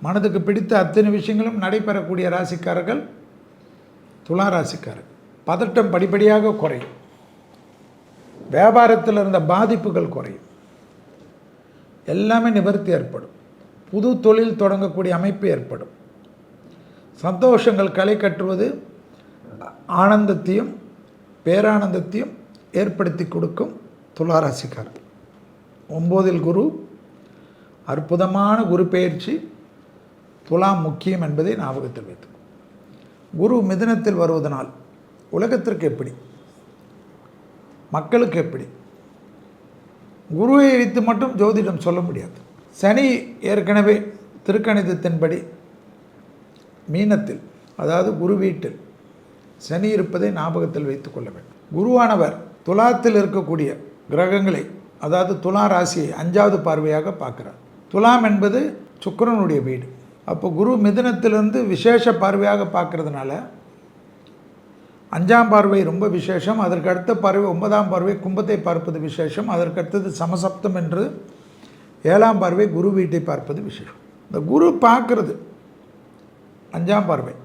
மனதுக்கு பிடித்த அத்தனை விஷயங்களும் நடைபெறக்கூடிய ராசிக்காரர்கள் துலா ராசிக்காரர்கள். பதட்டம் படிப்படியாக குறையும். வியாபாரத்தில் இருந்த பாதிப்புகள் குறையும். எல்லாமே நிவர்த்தி ஏற்படும். புது தொழில் தொடங்கக்கூடிய அமைப்பு ஏற்படும். சந்தோஷங்கள் களை கட்டுவது ஆனந்தத்தையும் பேரானந்தத்தையும் ஏற்படுத்தி கொடுக்கும் துளாராசிக்காரர். 9 குரு, அற்புதமான குரு பெயர்ச்சி. துலாம் முக்கியம் என்பதை ஞாபகத்தில் வைத்துக்கும். குரு மிதுனத்தில் வருவதனால் உலகத்திற்கு எப்படி, மக்களுக்கு எப்படி, குருவை வைத்து மட்டும் ஜோதிடம் சொல்ல முடியாது. சனி ஏற்கனவே திருக்கணிதத்தின்படி மீனத்தில், அதாவது குரு வீட்டில் சனி இருப்பதை ஞாபகத்தில் வைத்து கொள்ள வேண்டும். குருவானவர் துலாத்தில் இருக்கக்கூடிய கிரகங்களை, அதாவது துலா ராசியை 5வது பார்வையாக பார்க்குறார். துலாம் என்பது சுக்கிரனுடைய வீடு. அப்போ குரு மிதுனத்திலிருந்து விசேஷ பார்வையாக பார்க்கறதுனால 5ஆம் பார்வை ரொம்ப விசேஷம். அதற்கு அடுத்த பார்வை 9ஆம் பார்வை கும்பத்தை பார்ப்பது விசேஷம். அதற்கு அடுத்தது சமசப்தம் என்று 7ஆம் பார்வை குரு வீட்டை பார்ப்பது விசேஷம். இந்த குரு பார்க்கறது 5ஆம் பார்வை